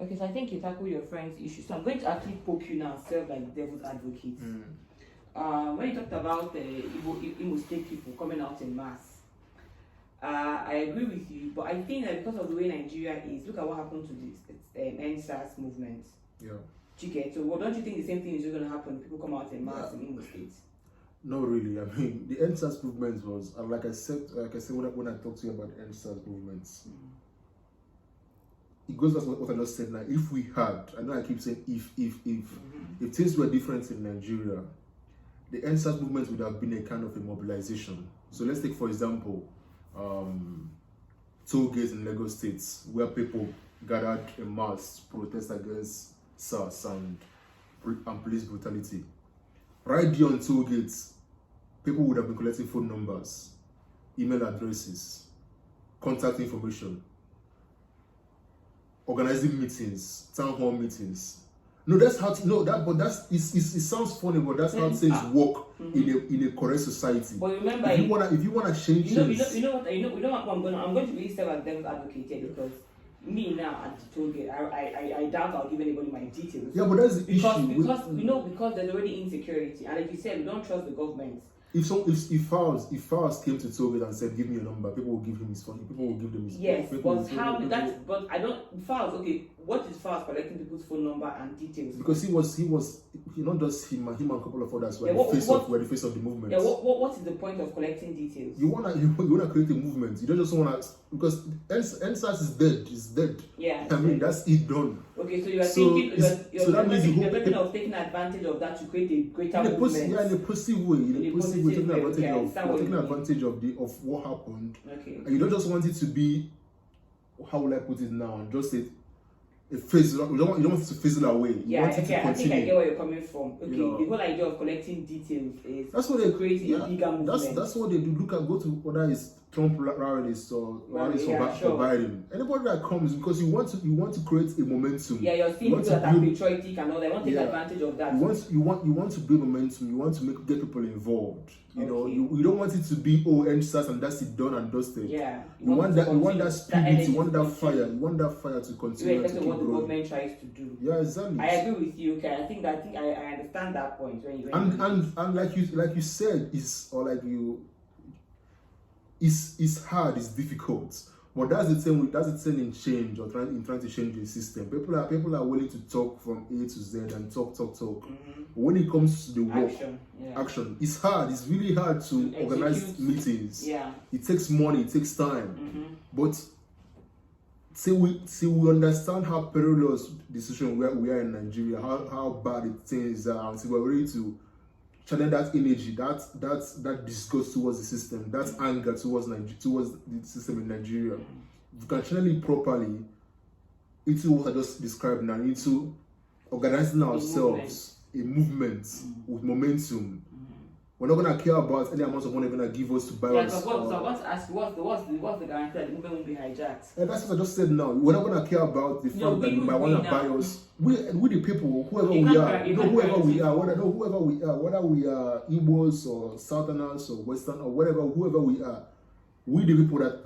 Okay, so I think you tackle your friend's issue. So I'm going to actually poke you now, serve like devil's advocate. When you talked about the Imo State people coming out in mass, I agree with you, but I think that because of the way Nigeria is, look at what happened to this NSAS movement. Yeah. So well, don't you think the same thing is going to happen? People come out in mass in Imo State. No, really. I mean, the NSAS movement was, like I said when I talked to you about the NSAS movements, it goes back to what I just said. Now, if we had, I know I keep saying if things were different in Nigeria, the NSAS movement would have been a kind of a mobilization. So let's take, for example, toll gates in Lagos State, where people gathered en masse to protest against SARS and police brutality. Right there on toll gates, people would have been collecting phone numbers, email addresses, contact information, organizing meetings, town hall meetings. No, that's how. It sounds funny, but that's how things work in a correct society. But remember, if you wanna change things, you know what I'm going to really serve as devil's advocate here, because me now at the toll gate, I doubt I'll give anybody my details. Yeah, but that's the issue. Because there's already insecurity, and like you said, we don't trust the government. If Fowles came to Toget and said, "Give me your number," people will give him his phone. People will give them his phone. Yes, but I don't. Fowles, okay. What is Fowles collecting people's phone number and details? Because he was not just him and a couple of others were the face of the movement. Yeah. What is the point of collecting details? You wanna create a movement. You don't just wanna, because NSAS is dead. It's dead. Yeah. I mean, that's it done. Okay, so you're thinking of taking advantage of that to create a greater movement. Yeah, in a positive way. Taking advantage of what happened. Okay. And you don't just want it to be, how will I put it now? Just say, you don't want it to fizzle away. You want it to continue. I think I get where you're coming from. Okay, the whole idea of collecting details is that's what they create a bigger movement. That's what they do. Go to whether it's Trump rallies or rallies for Biden. Anybody that comes, because you want to create a momentum. Yeah, you're seeing people that are patriotic and all. They want to take advantage of that. You want to build momentum. You want to get people involved. You know, you don't want it to be NSAS and that's it, done and dusted. Yeah. You want that spirit, you want that fire, to continue. That's what the government tries to do. Yeah, exactly. I agree with you. Okay, I think I understand that point and like you said, it's hard, it's difficult. But that's the thing in change, or trying to change the system. People are willing to talk from A to Z and talk. But when it comes to the work, action, it's hard. It's really hard to organize meetings. Yeah. It takes money, it takes time. But till we understand how perilous the situation we are in Nigeria, how bad the things are, until we're ready to channel that energy, that disgust towards the system, that anger towards the system in Nigeria. If we can channel it properly into what I just described now, into organizing ourselves, a movement with momentum. We're not gonna care about any amount of money they're gonna give us to buy us. So I want to ask, what's the guarantee that the movement won't be hijacked? Yeah, that's what I just said now. We're not gonna care about the fact that you might wanna buy us. We the people, whoever we are, whether we are Igbos or Southerners or Western or whoever we are, we the people that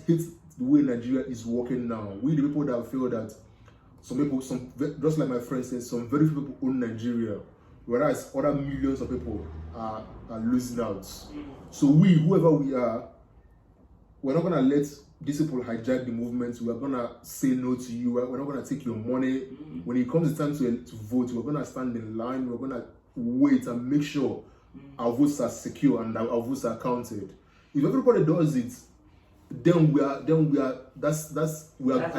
hate the way Nigeria is working now. We the people that feel that just like my friend said, some very few people own Nigeria, whereas other millions of people are losing out. So whoever we are, we're not gonna let these people hijack the movement. We're gonna say no to you. We're not gonna take your money. When it comes time to vote, we're gonna stand in line. We're gonna wait and make sure our votes are secure and our votes are counted. If everybody does it, then we are at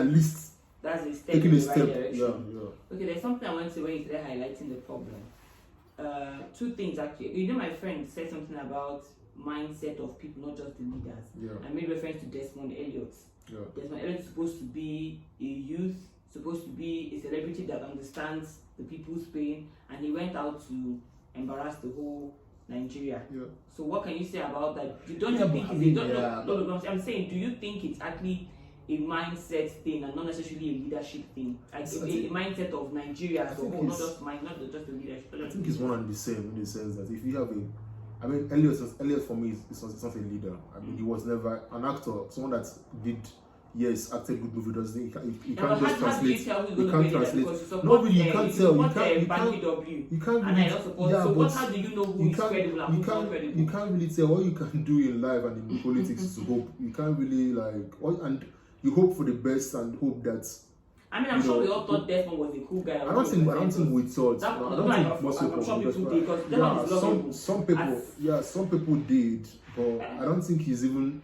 least taking a step. Yeah. Okay, there's something I want to say when you started highlighting the problem. Two things actually. You know, my friend said something about mindset of people, not just the leaders. Yeah. I made reference to Desmond Elliot. Yeah. Desmond Elliot is supposed to be a youth, supposed to be a celebrity that understands the people's pain, and he went out to embarrass the whole Nigeria. Yeah. So what can you say about that? Don't you think I'm saying, do you think it's actually a mindset thing and not necessarily a leadership thing? Like a mindset of Nigeria as a whole, not just the leadership. I think it's one and the same in the sense that if you have Elliot for me is not a leader. I mean, he was never an actor, someone that did yes, acted good movie doesn't. You Yeah, can't but just how do you translate. tell who's You going to can't be that? translate. Because you support, No, really, you can't tell. You support can't. W. You can't And really. I don't support. Yeah, So but what? How do you know who you is can't. credible and You who's not can't. credible? You can't really tell. All you can do in life and in politics is to hope. You can't really like. And you hope for the best and hope that. I mean, I'm sure we all thought Desmond was a cool guy. I don't think we thought. That, I no, don't think most I'm people. sure people did because Yeah, Desmond is lovable. some people did, but I don't think he's even.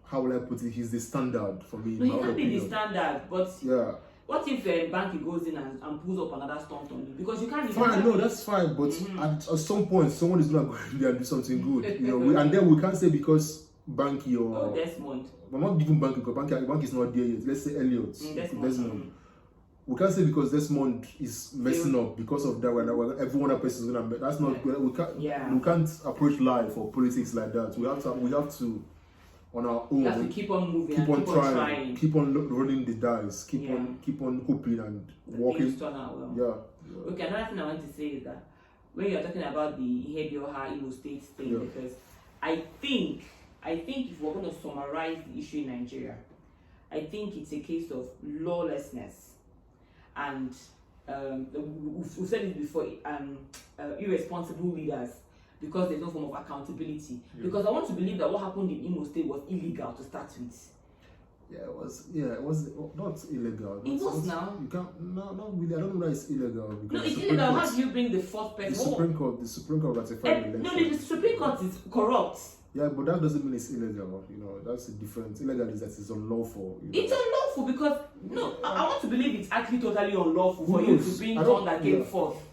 How will I put it? He's the standard for me. No, he can't be the standard, but yeah. What if Banky goes in and pulls up another stunt on you? Because you can't. Fine, no, that's fine. But at some point, someone is gonna go in there and do something good, you know. And then we can't say because Banky or Desmond. But not even Banky, because Banky is not there yet. Let's say Elliot, Desmond. We can't say because Desmond is messing up because of that. Everyone that person is gonna. That's not good. We can't. Yeah. We can't approach life or politics like that. We have to. On our own, you have to keep on moving, keep on trying, keep on rolling the dice, keep on hoping and walking. Turn out well. Yeah. Okay, another thing I want to say is that when you're talking about the Ihedioha Imo State thing, because I think if we're going to summarize the issue in Nigeria, I think it's a case of lawlessness and we've said it before, irresponsible leaders. Because there's no form of accountability. Yeah. Because I want to believe that what happened in Imo State was illegal to start with. It was not illegal. It was now. You can't. No, not really. I don't know that it's illegal. No, it's illegal. How do you bring the fourth person? The Supreme Court ratified the election. No, the Supreme Court is corrupt. Yeah, but that doesn't mean it's illegal. You know, that's a different. Illegal is that it's unlawful. You know? It's unlawful because I want to believe it's actually totally unlawful for you to bring someone that came forth.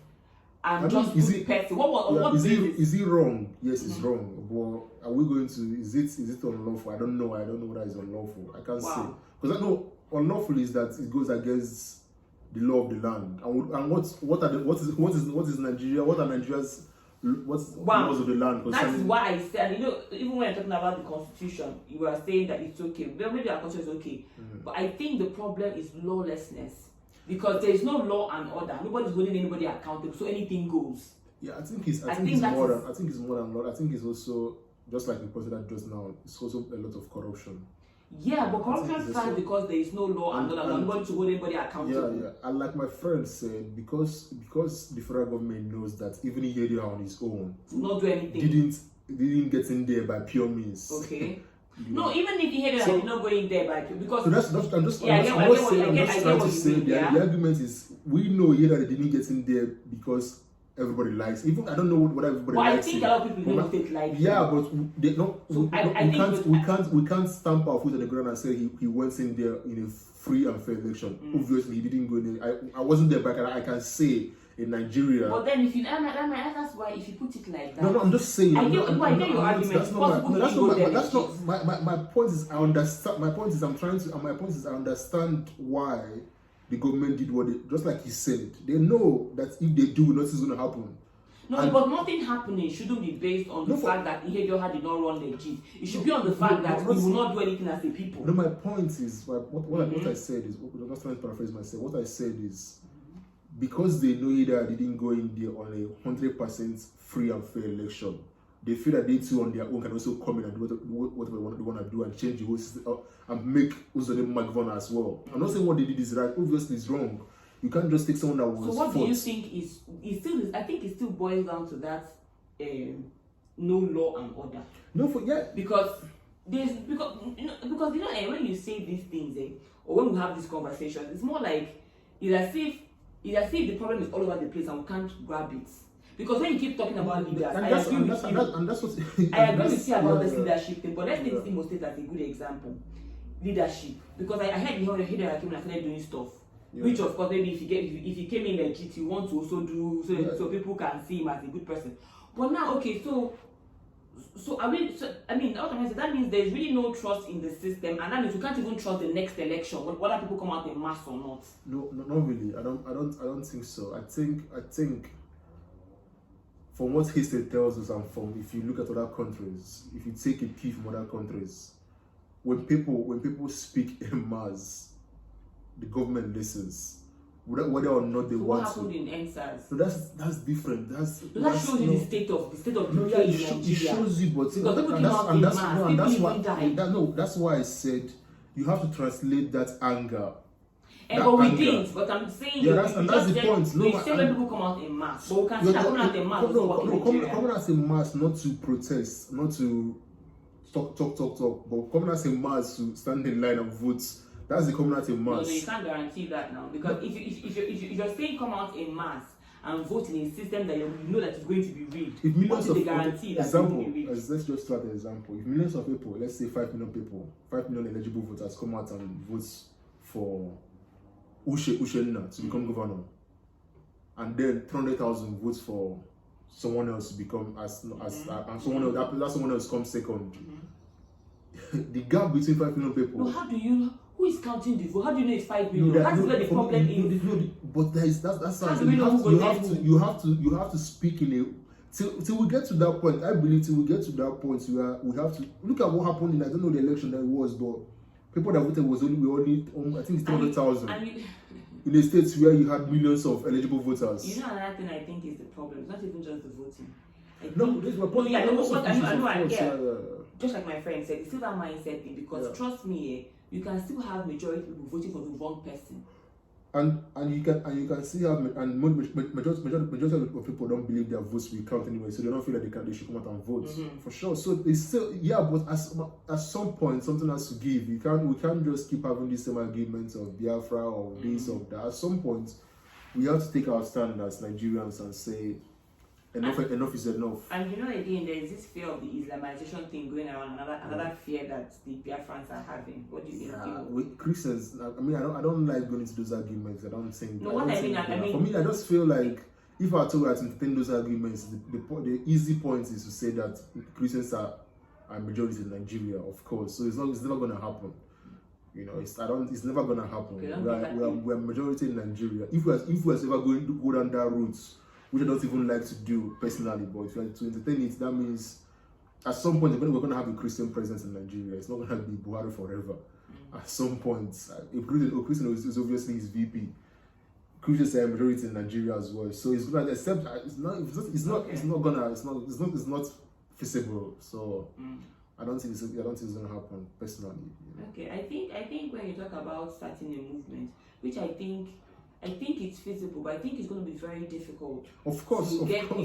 And just put the person. What is it wrong? Yes, it's wrong. But are we going to? Is it unlawful? I don't know. I don't know whether it's unlawful. I can't say because I know unlawful is that it goes against the law of the land. And what is Nigeria? What are Nigeria's laws of the land? That's why I said. You know, even when you're talking about the constitution, you are saying that it's okay. Well, maybe our constitution is okay, but I think the problem is lawlessness. Because there is no law and order, nobody's holding anybody accountable, so anything goes. Yeah, I think it's more than law. I think it's also just like the pointed out just now. It's also a lot of corruption. Yeah, but corruption starts because there is no law and order, nobody to hold anybody accountable. Yeah. And like my friend said, because the federal government knows that even Ihedioha on his own, not do anything, didn't get in there by pure means. Okay. No, even if you hear that, I'm not going there by because. So I'm just trying to say the argument is we know here that they didn't get in there because everybody likes. Even I don't know what everybody likes. I think a lot of people don't take like. Yeah, but they don't. We can't stamp our foot on the ground and say he went in there in a free and fair election. Obviously, he didn't go in there. I wasn't there, but I can say. In Nigeria. But then if you that's why if you put it like that. No, I'm just saying. I get your argument. That's not my point is I understand. My point is I understand why the government did what they just like he said. They know that if they do, nothing's gonna happen. No, but nothing happening shouldn't be based on the fact that Ihedioha did not run legit. It should be on the fact that we will not do anything as a people. No, my point is what I said is I'm not trying to paraphrase myself. What I said is because they know that they didn't go in there on a 100% free and fair election, they feel that they too on their own can also come in and do whatever they want to do and change the whole system and make Uzodem Magvana as well. I'm not saying what they did is right, obviously it's wrong. You can't just take someone that was. So what do you think is I think it still boils down to that no law and order. Because when you say these things or when we have this conversation, it's more like it's as if the problem is all over the place and we can't grab it. Because when you keep talking about leaders, I agree with you about this leadership thing. But let's take Imo State as a good example. Leadership. Because I heard that came and started doing stuff. Yeah. Which of course maybe if he came in legit, you want to also do so people can see him as a good person. But now that means there's really no trust in the system, and that means we can't even trust the next election, whether people come out in mass or not. No, not really. I don't think so. I think from what history tells us, and from if you look at other countries, if you take a key from other countries, when people speak en masse, the government listens. Whether or not they want to. What happened in NSAS? No, that's different. That shows you the state of decay in Nigeria. It shows you, but that's why I said you have to translate that anger. But we didn't. But I'm saying, that's the point. No, we say when people come out in mass, but we can see that coming out in mass. Coming out in mass, not to protest, not to talk, but coming out in mass to stand in line and vote. That's the coming out in mass. No, you can't guarantee that now, because if you're saying come out in mass and vote in a system that you know that is going to be rigged, if millions of guarantee that example, let's just start an example. If millions of people, let's say 5 million people, 5 million eligible voters come out and vote for Ushenna to become governor, and then 300,000 votes for someone else to become and someone else, that someone else comes second. The gap between 5 million people. No, how do you? Who is counting the vote? How do you know it's 5 million? That's where the problem is. But that's you have to speak in a till we get to that point. I believe till we get to that point, we have to look at what happened in, I don't know the election that it was, but people that voted was only I think it's 200,000 in the states where you had millions of eligible voters. You know, another thing I think is the problem. It's not even just the voting. Just like my friend said, it's still that mindset thing, because trust me, you can still have majority people voting for the wrong person. And you can see how majority of people don't believe their votes will count anyway, so they don't feel like they should come out and vote for sure. So it's still but at some point something has to give. We can't just keep having these same arguments of Biafra or this or that. At some point we have to take our stand as Nigerians and say enough is enough. And you know, again, there is this fear of the Islamization thing going around. Another fear that the Biafrans are having. What do you think? With Christians, I mean, I don't like going into those arguments. I don't think. No, I mean, for me, I just feel like if I told you to entertain those arguments, the easy point is to say that Christians are majority in Nigeria, of course. So it's never going to happen. You know, it's never going to happen. We're majority in Nigeria. If we're ever going to go down that route, which I don't even like to do personally, but if you like to entertain it, that means at some point we're going to have a Christian presence in Nigeria. It's not going to be Buhari forever. At some point, a Christian is obviously his VP. Christians are a majority in Nigeria as well, so it's going to accept. It's not feasible. So I don't think it's going to happen personally. You know? Okay, I think when you talk about starting a movement, which I think it's feasible, but I think it's going to be very difficult. Of course, to get people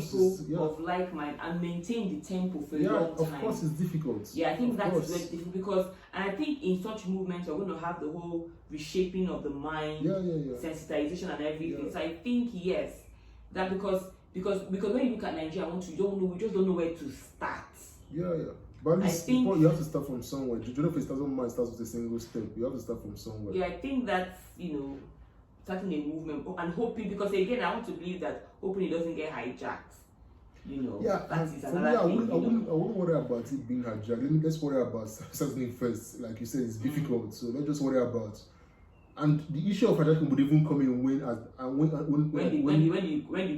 of like mind and maintain the tempo for a long time. Of course, it's difficult. Yeah, I think that's very difficult, because I think in such movements we're going to have the whole reshaping of the mind, sensitization and everything. Yeah. So I think yes, that because when you look at Nigeria, we just don't know where to start. But at least you have to start from somewhere. You don't know if it starts with a single step. You have to start from somewhere. Yeah, I think that's starting a movement and hoping, because again I want to believe that hoping it doesn't get hijacked. That is another thing. I wouldn't worry about it being hijacked. Let's worry about something first. Like you said, it's difficult, so let's just worry about. And the issue of hijacking would even come in when the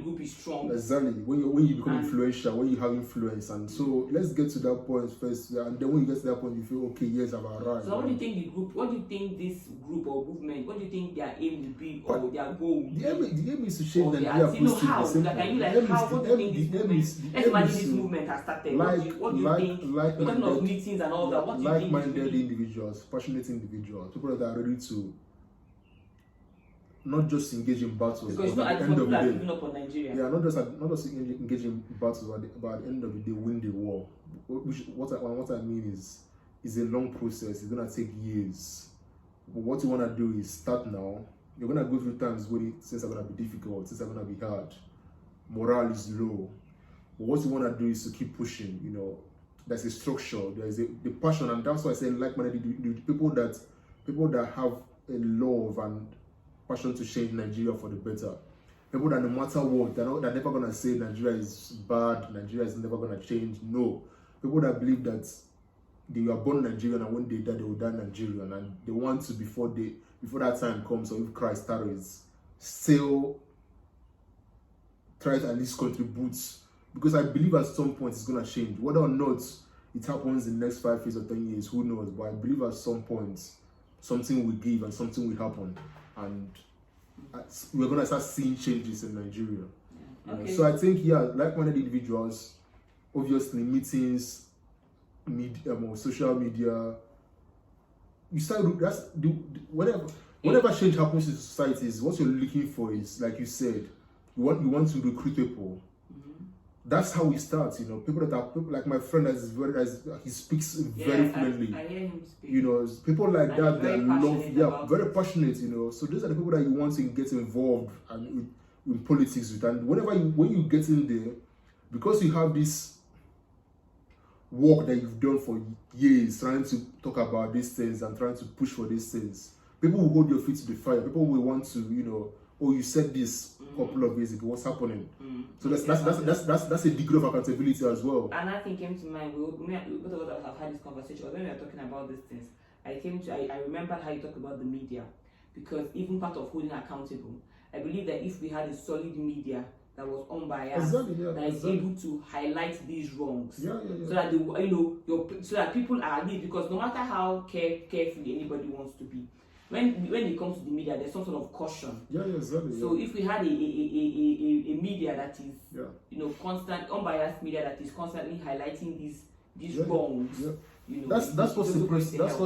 group is strong. Exactly. When you become influential, when you have influence, and so let's get to that point first. And then when you get to that point, you feel okay. Yes, I've arrived. So, what do you think What do you think this group or movement? What do you think their aim will be, or their goal? The aim is to change Nigeria. How? What do you think this movement? Let's imagine this movement has started. What do you think? We're talking of meetings and all that. What do you think? Like-minded individuals, passionate individuals, people that are ready to not just engage in battles, because but at the end of the day, giving up on Nigeria. Yeah, not just engage in battles, but at the end of the day, win the war. What I mean is a long process. It's gonna take years. But what you wanna do is start now. You're gonna go through times where things are gonna be difficult, things are gonna be hard, morale is low. But what you wanna do is to keep pushing. There's a structure, there's the passion, and that's why I say like-minded the people that have a love and passion to change Nigeria for the better. People that no matter what, they're never gonna say Nigeria is bad, Nigeria is never gonna change. No. People that believe that they were born Nigerian and when they die, they will die Nigerian, and they want to before that time comes, or if Christ tarries, still try to at least contribute. Because I believe at some point it's gonna change. Whether or not it happens in the next 5 years or 10 years, who knows? But I believe at some point something will give and something will happen. And we're going to start seeing changes in Nigeria. Okay. So I think, like-minded individuals, obviously meetings, social media, you start whenever change happens in societies, what you're looking for is, like you said, you want to recruit people. That's how we start, you know. People like my friend he speaks very fluently. I hear him speak. You know, people like that very passionate, you know. So those are the people that you want to get involved and in politics with. And when you get in there, because you have this work that you've done for years, trying to talk about these things and trying to push for these things, people will hold your feet to the fire. People will want to, you know, oh, you said this a couple of years ago, what's happening? So that's a degree of accountability as well. And I think came to mind, both of us have had this conversation, when we were talking about these things, I remembered how you talk about the media, because even part of holding accountable, I believe that if we had a solid media that was unbiased, that is able to highlight these wrongs, so that so that people are at least, because no matter how carefully anybody wants to be, when it comes to the media, there's some sort of caution. So if we had a media that is, you know, constant, unbiased media that is constantly highlighting these wrongs, you know, that's what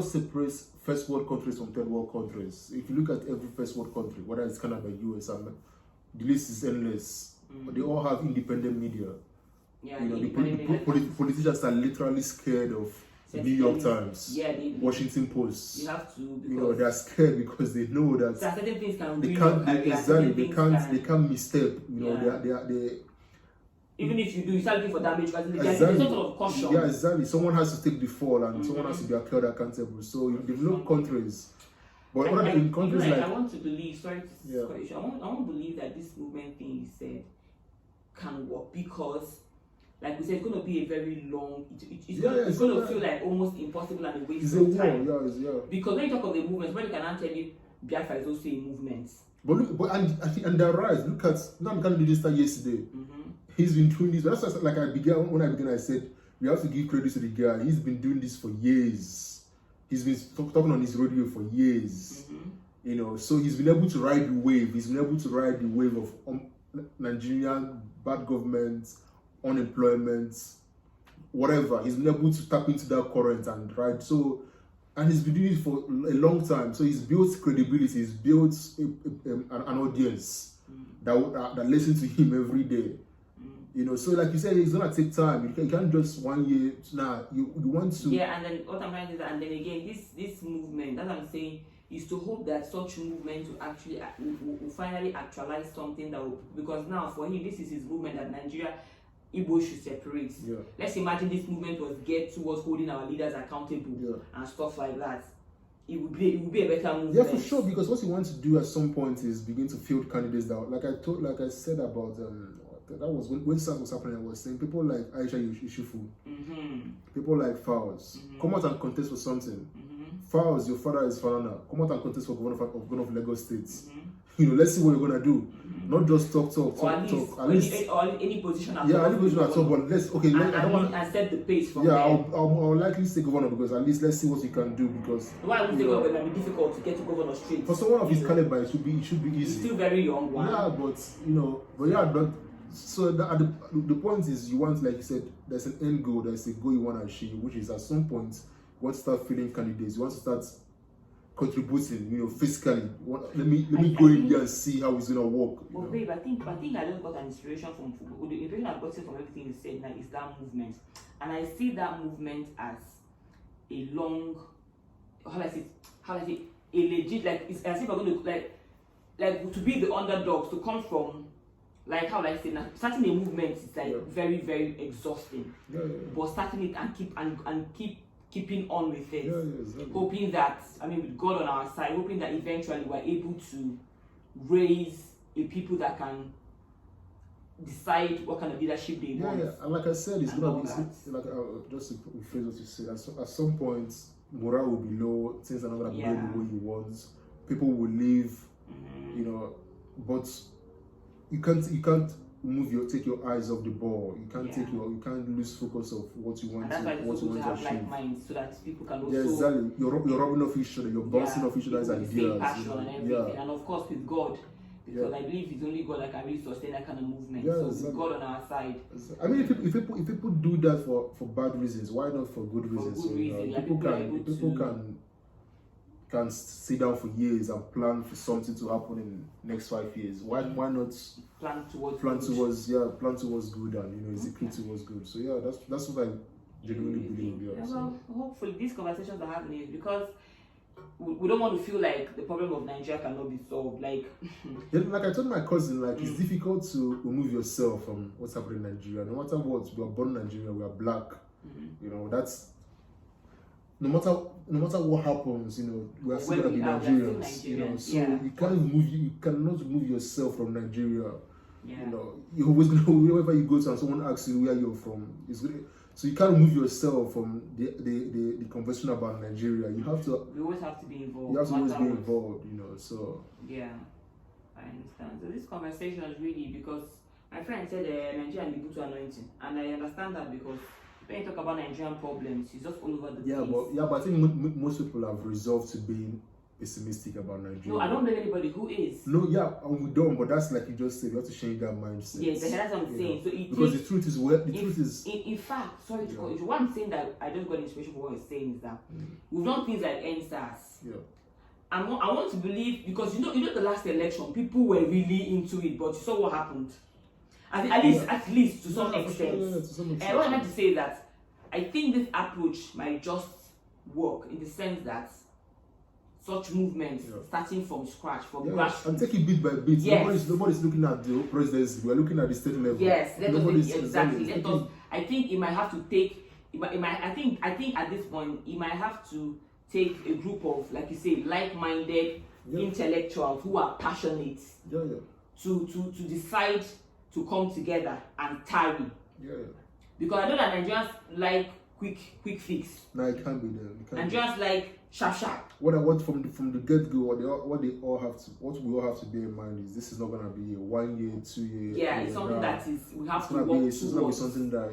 separates first world countries from third world countries. If you look at every first world country, whether it's Canada, US, and the list is endless. They all have independent media. You know, the politicians are literally scared of the New York Times, Washington Post. You have to, you know, they're scared because they know that certain things they can't misstep. You know, they even if you do, you start looking for damage, but there's some sort of caution. Yeah, exactly. Someone has to take the fall, and someone has to be held accountable. So in developed countries, but in countries like I want to believe. Sorry to cut you short. I want to believe that this movement thing you said can work, because, like we said, it's going to be a very long. It's going to feel like almost impossible and a waste of time. Because when you talk of a movement, when you can tell you Biafra is also a movement. But look, and they're right. Look at Nnamdi did this start yesterday. He's been doing this. That's like when I began. I said we have to give credit to the guy. He's been doing this for years. He's been talking on his radio for years. You know, so he's been able to ride the wave. He's been able to ride the wave of Nigerian bad government, unemployment, whatever. He's been able to tap into that current and ride. So, and he's been doing it for a long time. So he's built credibility. He's built an audience that listens to him every day. You know, so like you said, it's gonna take time. You can't just 1 year. You want to. Yeah, and then what I'm trying to say, and then again, this movement, as I'm saying, is to hope that such movement will actually will finally actualize something that will, because now for him, this is his movement that Nigeria, Igbo should separate. Let's imagine this movement was geared towards holding our leaders accountable and stuff like that. It would be a better movement. Yeah, for sure. Because what you want to do at some point is begin to field candidates that, like I said about that was when stuff was happening. I was saying people like Aisha Ishufu, people like Fowles, come out and contest for something. Fowles, your father is Falana. Come out and contest for governor of Lagos State. You know, let's see what you're gonna do. Not just talk. At least any position at all. Yeah, any position at all. But let's I don't want and set the pace from there. I'll likely say governor, because at least let's see what you can do. Because why would governor? It might be difficult to get to governor straight. For someone of his caliber, it should be easy. He's still very young. Yeah, but you know, so the point is, you want, like you said, there's an end goal, there's a goal you want to achieve, which is at some point you want to start filling candidates, you want to start contributing, you know, fiscally. Let me go in there and see how it's gonna work. But babe, I think I just got an inspiration from the inspiration I got from everything you said now is that movement, and I see that movement as a long, how I say a legit, like it's as if I'm going to like to be the underdogs, to come from. Like how I say now, starting a movement is like very, very exhausting. But starting it and keeping on with it, exactly. Hoping that, with God on our side, hoping that eventually we're able to raise a people that can decide what kind of leadership they want. And like I said, it's gonna be like just to rephrase what you said. At some point, morale will be low. Things are not gonna go the way you want. People will leave. You know, but you can't take your eyes off the ball. You can't lose focus of what you want to achieve. That's why it's have like minds, so that people can also. Yeah, exactly. You're rubbing off each other. You're bouncing off each other's ideas. Passion and everything, and of course with God, because I believe it's only God that can really sustain that kind of movement. So with God on our side. If people do that for bad reasons, why not for good reasons? For good reasons, people can can sit down for years and plan for something to happen in next 5 years. Why not plan towards good and execute towards good. So yeah, that's what I genuinely believe. Yeah. Well, hopefully these conversations are happening because we don't want to feel like the problem of Nigeria cannot be solved. Like, like I told my cousin, like it's difficult to remove yourself from what's happening in Nigeria. No matter what, we are born in Nigeria, we are black. That's no matter what happens, we are still gonna be Nigerians. So you cannot remove yourself from Nigeria. You're always gonna, wherever you go to and someone asks you where you're from, so you can't remove yourself from the conversation about Nigeria. You always have to be involved. You have to always be involved, so. Yeah, I understand. So this conversation is really because my friend said Nigeria and Ibutu anointing, and I understand that because when you talk about Nigerian problems, it's just all over the place. But I think most people have resolved to be pessimistic about Nigeria. No, I don't know anybody who is. No, and we don't, but that's like you just said, we have to change that mindset. Yes, that's what I'm saying. So because the truth is, in fact, sorry to call you, what I'm saying that I just got inspiration for what you're saying is that we've done things like NSAS. Yeah. I want to believe because you know the last election, people were really into it, but you saw what happened. At least to some extent. And what I meant to say is that I think this approach might just work in the sense that such movements starting from scratch, from grassroots. And take it bit by bit. Yes. Nobody's looking at the presidency. We're looking at the state level. Yes, I think it might have to take. I think at this point it might have to take a group of, like you say, like-minded intellectuals who are passionate to decide to come together and tarry. Because I know that Nigerians like quick fix. No, it can't be there. Nigerians like sharp. What from the get go, what we all have to bear in mind is this is not gonna be a 1 year, 2 year. Yeah, it's something that is we have to work towards. It's gonna be something that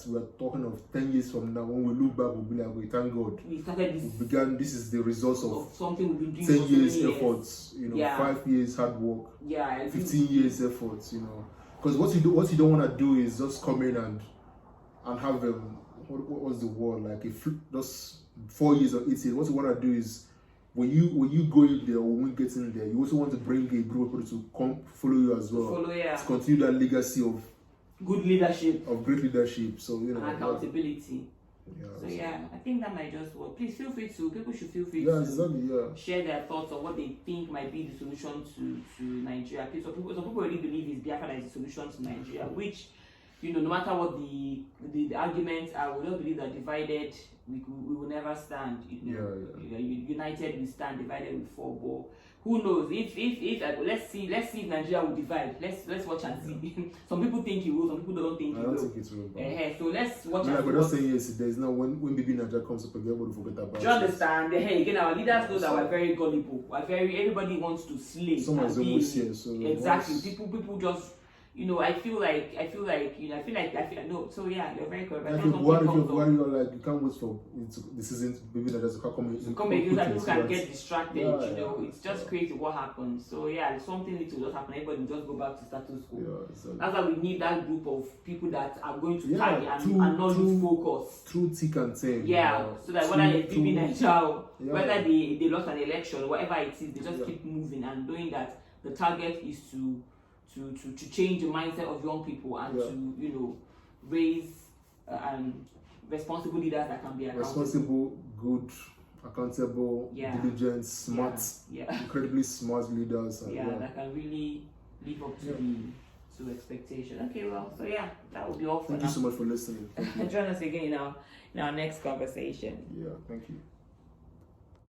we're talking of 10 years from now. When we look back, we'll be like, we thank God. We started this. We began. This is the results of something we've been doing 10 years efforts. 5 years hard work. 15 years efforts. Because what you don't want to do is just come in and have what was the word, like just 4 years or 8 years. What you want to do is when you go in there or when you get in there, you also want to bring a group of people to come follow you as well. To continue that legacy of good leadership, of great leadership. So and accountability. So I think that might just work. Please feel free to people should feel free to share their thoughts on what they think might be the solution to Nigeria. Some people really believe is Biafra is the solution to Nigeria, which no matter what the arguments are, we don't believe that divided we will never stand. United we stand, divided we fall. But who knows? If let's see if Nigeria will divide. Let's watch and see. Some people think it will, some people don't think it will. I don't think it will. So let's watch and see. But just saying yes, there's now when baby Nigeria comes up, everybody forget about it. Do you understand? Again, our leaders know that we're very gullible. everybody wants to slay. Someone's almost here, so exactly. People just. I feel like no. So yeah, you're very correct. If you're like you can't wait for this isn't maybe that doesn't come again. People can get distracted. It's just crazy what happens. So yeah, something little just happen. Everybody will just go back to status quo. That's why we need that group of people that are going to carry and not lose focus through thick and thin. So that whether they be Naija, whether they lost an election, whatever it is, they just keep moving and knowing that the target is to change the mindset of young people and to raise responsible leaders that can be accountable. Responsible, good, accountable, diligent, smart, incredibly smart leaders. That can really live up to expectation. Okay, well, so that will be all for now. Thank you so much for listening. Join us again in our next conversation. Thank you.